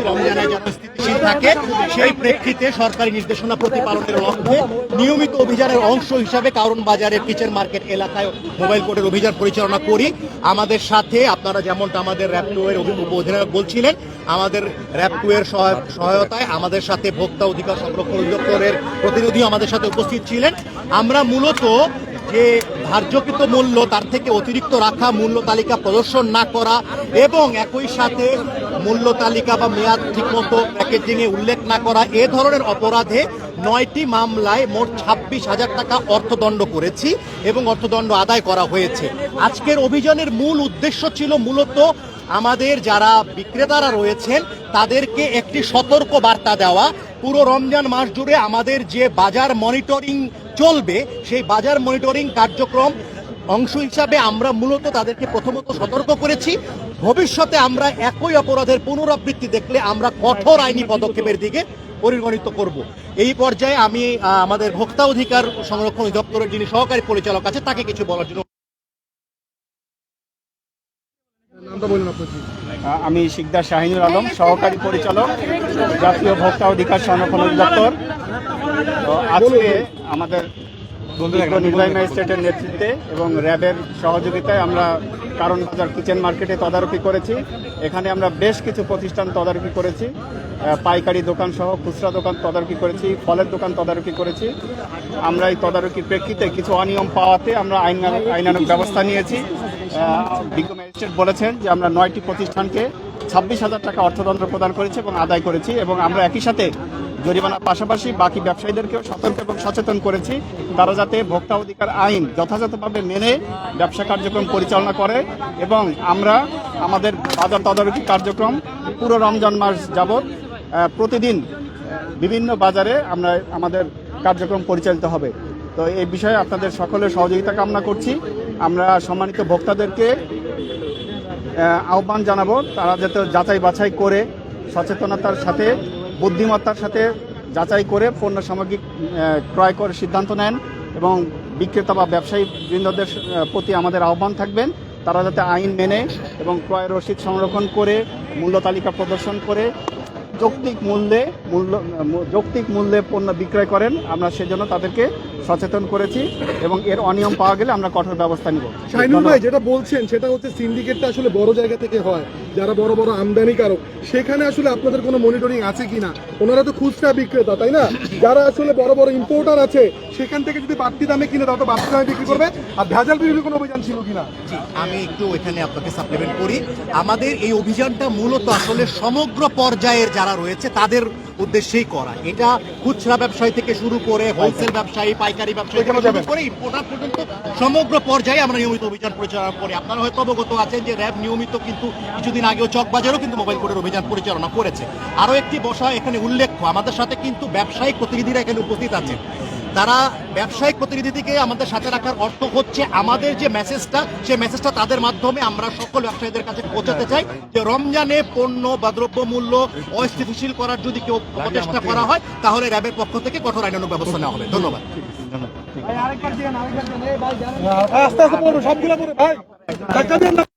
রমজানে যেন স্থিতিশীল থাকে সেই প্রেক্ষিতে সরকারি নির্দেশনা প্রতিপালনের লক্ষ্যে নিয়মিত অভিযানের অংশ হিসাবে কারণ বাজারের কিচেন মার্কেট এলাকায় মোবাইল কোর্টের অভিযান পরিচালনা করি। আমাদের সাথে আপনারা যেমনটা আমাদের র্যাব-2 এর অধিনায়ক বলছিলেন, আমাদের র্যাব-2 এর সহায়তায় আমাদের সাথে ভোক্তা অধিকার সংরক্ষণ অধিদপ্তরের প্রতিনিধি আমাদের সাথে উপস্থিত ছিলেন। আমরা মূলত যে ধার্যকৃত মূল্য তার থেকে অতিরিক্ত রাখা, মূল্য তালিকা প্রদর্শন না করা এবং একই সাথে মূল্য তালিকা বা মেয়াদ ঠিকমতো প্যাকেজিংয়ে উল্লেখ না করা, এ ধরনের অপরাধে 9টি মামলায় মোট 26,000 টাকা অর্থদণ্ড করেছি এবং অর্থদণ্ড আদায় করা হয়েছে। আজকের অভিযানের মূল উদ্দেশ্য ছিল মূলত আমাদের যারা বিক্রেতারা রয়েছেন তাদেরকে একটি সতর্ক বার্তা দেওয়া। পুরো রমজান মাস জুড়ে আমাদের যে বাজার মনিটরিং চলবে সেই বাজার মনিটরিং কার্যক্রম অংশ হিসাবে আমরা মূলত তাদেরকে প্রথমত সতর্ক করেছি, ভবিষ্যতে আমরা একই অপরাধের পুনরাবৃত্তি দেখলে আমরা কঠোর আইনি পদক্ষেপের দিকে পরিগণিত করব। এই পর্যায়ে আমি আমাদের ভোক্তা অধিকার সংরক্ষণ অধিদপ্তরের যিনি সহকারী পরিচালক আছে তাকে কিছু বলার জন্য। আমি শিকদার শাহিনুর আলম, সহকারী পরিচালক, জাতীয় ভোক্তা অধিকার সংরক্ষণ অধিদপ্তর। আজকে আমাদের নির্বাহী ম্যাজিস্ট্রেটের নেতৃত্বে এবং র্যাবের সহযোগিতায় আমরা কারণ বাজার কিচেন মার্কেটে তদারকি করেছি। এখানে আমরা বেশ কিছু প্রতিষ্ঠান তদারকি করেছি, পাইকারি দোকান সহ খুচরা দোকান তদারকি করেছি, ফলের দোকান তদারকি করেছি। আমরা এই তদারকির প্রেক্ষিতে কিছু অনিয়ম পাওয়াতে আমরা আইনানুগ ব্যবস্থা নিয়েছি। বিজ্ঞ ম্যাজিস্ট্রেট বলেছেন যে আমরা 9টি প্রতিষ্ঠানকে 26,000 টাকা অর্থদণ্ড প্রদান করেছি এবং আদায় করেছি এবং আমরা একই সাথে জরিমানার পাশাপাশি বাকি ব্যবসায়ীদেরকেও সতর্ক এবং সচেতন করেছি তারা যাতে ভোক্তা অধিকার আইন যথাযথভাবে মেনে ব্যবসা কার্যক্রম পরিচালনা করে। এবং আমরা আমাদের বাজার তদারকি কার্যক্রম পুরো রমজান মাস যাবৎ প্রতিদিন বিভিন্ন বাজারে আমরা আমাদের কার্যক্রম পরিচালিত হবে। তো এই বিষয়ে আপনাদের সকলের সহযোগিতা কামনা করছি। আমরা সম্মানিত ভোক্তাদেরকে আহ্বান জানাবো তারা যাতে যাচাই বাছাই করে সচেতনতার সাথে বুদ্ধিমত্তার সাথে যাচাই করে পণ্য সামগ্রী ক্রয় করে সিদ্ধান্ত নেন এবং বিক্রেতা বা ব্যবসায়ী বৃন্দদের প্রতি আমাদের আহ্বান থাকবেন তারা যাতে আইন মেনে এবং ক্রয় রসিদ সংরক্ষণ করে মূল্য তালিকা প্রদর্শন করে যৌক্তিক মূল্যে পণ্য বিক্রয় করেন। আমরা সেজন্য তাদেরকে সচেতন করেছি এবং এর অনিয়ম পাওয়া গেলে আমরা কঠোর ব্যবস্থা নিব। শাহিনুর ভাই যেটা বলছেন সেটা হচ্ছে সিন্ডিকেটটা আসলে বড় জায়গা থেকে হয়, যারা বড় বড় আমদানিকারক, সেখানে আসলে আপনাদের কোনো মনিটরিং আছে কিনা? ওনারা তো খুচরা বিক্রেতা, তাই না? যারা আসলে বড় বড় ইম্পোর্টার আছে সেখান থেকে যদি বাড়তি দামে কিনে তারা তো বাড়তি দামে বিক্রি করবে। আর ভেজাল বিক্রির কোনো অভিযান ছিল কিনা? আমি একটু এখানে আপনাকে সাপ্লিমেন্ট করি। আমাদের এই অভিযানটা মূলত আসলে সমগ্র পর্যায়ের যারা রয়েছে তাদের উদ্দেশ্যেই করা। এটা খুচরা ব্যবসায়ী থেকে শুরু করে হোলসেল ব্যবসায়ী, পাইকারি ব্যবসায়ী থেকে শুরু করে ইম্পোর্টার পর্যন্ত সমগ্র পর্যায়ে আমরা নিয়মিত অভিযান পরিচালনা করি। আপনারা হয়তো অবগত আছেন যে র্যাব নিয়মিত কিন্তু কিছুদিন আগেও চকবাজারও কিন্তু মোবাইল কোর্টের অভিযান পরিচালনা করেছে। আরও একটি বিষয় এখানে উল্লেখ্য, আমাদের সাথে কিন্তু ব্যবসায়িক প্রতিনিধিরা এখানে উপস্থিত আছেন। তারা ব্যবসায়িক প্রতিনিধিকে আমাদের সাথে রাখার অর্থ হচ্ছে আমাদের যে মেসেজটা সেই মেসেজটা তাদের মাধ্যমে আমরা সকল ব্যবসায়ীদের কাছে পৌঁছাতে চাই যে রমজানে পণ্য বা দ্রব্য মূল্য অস্থিতিশীল করার যদি কেউ প্রচেষ্টা করা হয় তাহলে র্যাবের পক্ষ থেকে কঠোর আইনানুগ ব্যবস্থা নেওয়া হবে। ধন্যবাদ। আস্তে আস্তে সবগুলো ভাই